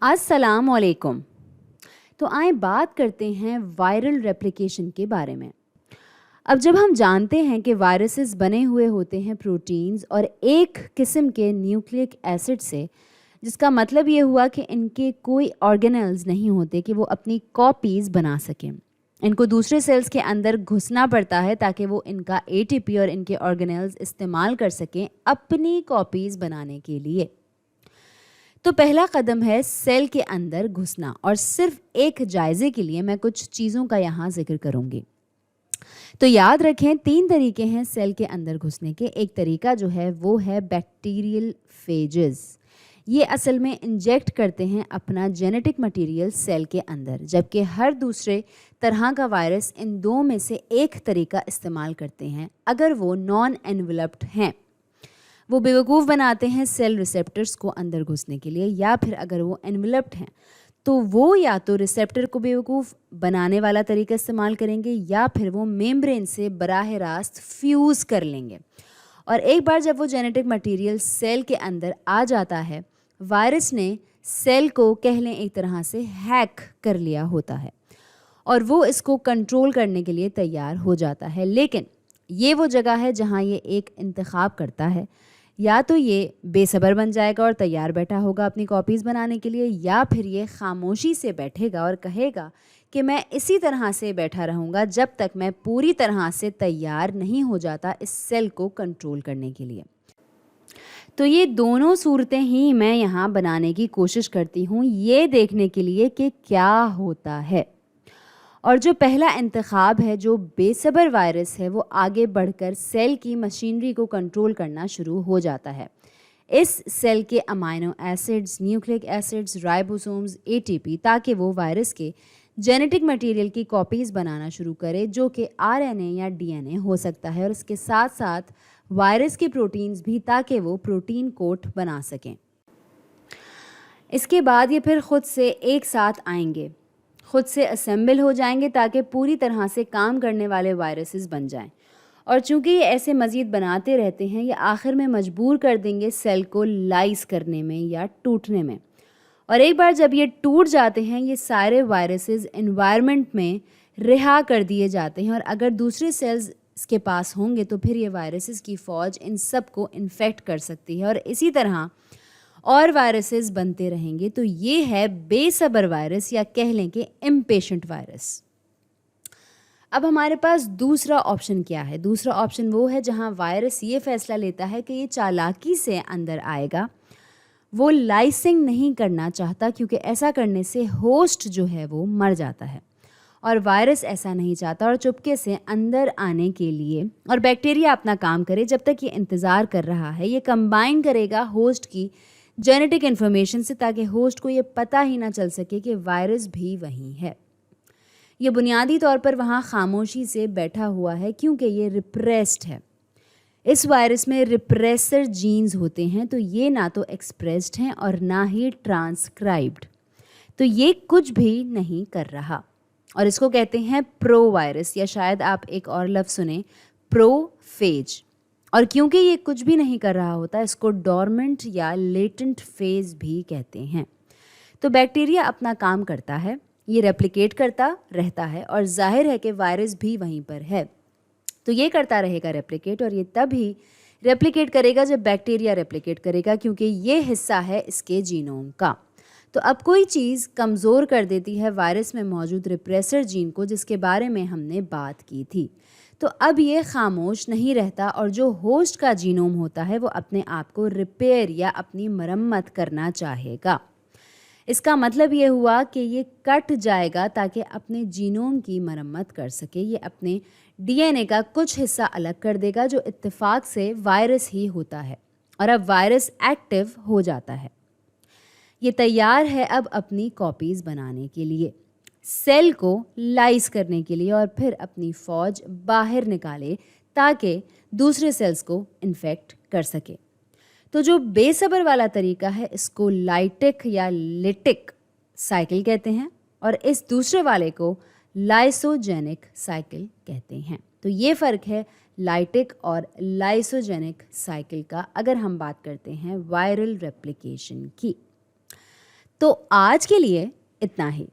अस्सलाम वालेकुम। तो आए बात करते हैं वायरल रेप्लिकेशन के बारे में। अब जब हम जानते हैं कि वायरसेस बने हुए होते हैं प्रोटीन्स और एक किस्म के न्यूक्लिक एसिड से, जिसका मतलब ये हुआ कि इनके कोई ऑर्गेनेल्स नहीं होते कि वो अपनी कॉपीज़ बना सकें। इनको दूसरे सेल्स के अंदर घुसना पड़ता है ताकि वो इनका एटीपी और इनके ऑर्गेनेल्स इस्तेमाल कर सकें अपनी कॉपीज़ बनाने के लिए। तो पहला कदम है सेल के अंदर घुसना, और सिर्फ एक जायज़े के लिए मैं कुछ चीज़ों का यहाँ जिक्र करूँगी। तो याद रखें, 3 तरीके हैं सेल के अंदर घुसने के। एक तरीका जो है वो है बैक्टीरियल फेजेस। ये असल में इंजेक्ट करते हैं अपना जेनेटिक मटेरियल सेल के अंदर, जबकि हर दूसरे तरह का वायरस इन दो में से एक तरीका इस्तेमाल करते हैं अगर वो नॉन एनवेलप्ड हैं। वो बेवकूफ़ बनाते हैं सेल रिसेप्टर्स को अंदर घुसने के लिए, या फिर अगर वो एनवेलप्ड हैं तो वो या तो रिसेप्टर को बेवकूफ़ बनाने वाला तरीका इस्तेमाल करेंगे या फिर वो मेम्ब्रेन से बराह रास्त फ्यूज़ कर लेंगे। और एक बार जब वो जेनेटिक मटेरियल सेल के अंदर आ जाता है, वायरस ने सेल को कह लें एक तरह से हैक कर लिया होता है और वो इसको कंट्रोल करने के लिए तैयार हो जाता है। लेकिन ये वो जगह है जहाँ ये एक इंतखाब करता है, या तो ये बेसब्र बन जाएगा और तैयार बैठा होगा अपनी कॉपीज़ बनाने के लिए, या फिर ये खामोशी से बैठेगा और कहेगा कि मैं इसी तरह से बैठा रहूँगा जब तक मैं पूरी तरह से तैयार नहीं हो जाता इस सेल को कंट्रोल करने के लिए। तो ये दोनों सूरतें ही मैं यहाँ बनाने की कोशिश करती हूँ, ये देखने के लिए कि क्या होता है। और जो पहला इंतखाब है, जो बेसब्र वायरस है, वो आगे बढ़कर सेल की मशीनरी को कंट्रोल करना शुरू हो जाता है। इस सेल के amino acids, nucleic acids, ribosomes, ATP, ताकि वो वायरस के जेनेटिक मटेरियल की कॉपीज़ बनाना शुरू करे, जो कि आरएनए या डीएनए हो सकता है, और इसके साथ साथ वायरस के प्रोटीन्स भी, ताकि वो प्रोटीन कोट बना सकें। इसके बाद ये फिर ख़ुद से एक साथ आएंगे, खुद से असेंबल हो जाएंगे ताकि पूरी तरह से काम करने वाले वायरसेस बन जाएं। और चूंकि ये ऐसे मज़ीद बनाते रहते हैं, ये आखिर में मजबूर कर देंगे सेल को लाइस करने में या टूटने में। और एक बार जब ये टूट जाते हैं, ये सारे वायरसेस एनवायरनमेंट में रिहा कर दिए जाते हैं, और अगर दूसरे सेल्स इसके पास होंगे तो फिर ये वायरसेस की फ़ौज इन सब को इन्फेक्ट कर सकती है, और इसी तरह और वायरसेस बनते रहेंगे। तो ये है बेसब्र वायरस, या कह लें कि इम्पेशेंट वायरस। अब हमारे पास दूसरा ऑप्शन क्या है? दूसरा ऑप्शन वो है जहां वायरस ये फैसला लेता है कि ये चालाकी से अंदर आएगा। वो लाइसिंग नहीं करना चाहता, क्योंकि ऐसा करने से होस्ट जो है वो मर जाता है, और वायरस ऐसा नहीं चाहता, और चुपके से अंदर आने के लिए और बैक्टीरिया अपना काम करे जब तक ये इंतज़ार कर रहा है। ये कंबाइन करेगा होस्ट की जेनेटिक इन्फॉर्मेशन से, ताकि होस्ट को ये पता ही ना चल सके कि वायरस भी वहीं है। ये बुनियादी तौर पर वहाँ खामोशी से बैठा हुआ है, क्योंकि ये रिप्रेस्ड है। इस वायरस में रिप्रेसर जीन्स होते हैं, तो ये ना तो एक्सप्रेस्ड हैं और ना ही ट्रांसक्राइब्ड। तो ये कुछ भी नहीं कर रहा, और इसको कहते हैं प्रो वायरस, या शायद आप एक और लफ्ज़ सुने, प्रोफेज। और क्योंकि ये कुछ भी नहीं कर रहा होता, इसको डॉर्मेंट या लेटेंट फेज भी कहते हैं। तो बैक्टीरिया अपना काम करता है, ये रेप्लिकेट करता रहता है, और जाहिर है कि वायरस भी वहीं पर है, तो ये करता रहेगा रेप्लिकेट, और ये तभी रेप्लिकेट करेगा जब बैक्टीरिया रेप्लिकेट करेगा, क्योंकि ये हिस्सा है इसके जीनोम का। तो अब कोई चीज़ कमज़ोर कर देती है वायरस में मौजूद रिप्रेसर जीन को, जिसके बारे में हमने बात की थी। तो अब ये खामोश नहीं रहता, और जो होस्ट का जीनोम होता है वो अपने आप को रिपेयर या अपनी मरम्मत करना चाहेगा। इसका मतलब ये हुआ कि ये कट जाएगा ताकि अपने जीनोम की मरम्मत कर सके। ये अपने डीएनए का कुछ हिस्सा अलग कर देगा, जो इत्तेफाक से वायरस ही होता है, और अब वायरस एक्टिव हो जाता है। ये तैयार है अब अपनी कॉपीज़ बनाने के लिए, सेल को लाइस करने के लिए, और फिर अपनी फ़ौज बाहर निकाले ताकि दूसरे सेल्स को इन्फेक्ट कर सके। तो जो बेसब्र वाला तरीका है, इसको लाइटिक या लिटिक साइकिल कहते हैं, और इस दूसरे वाले को लाइसोजेनिक साइकिल कहते हैं। तो ये फ़र्क है लाइटिक और लाइसोजेनिक साइकिल का, अगर हम बात करते हैं वायरल रेप्लिकेशन की। تو آج کے لیے اتنا ہی.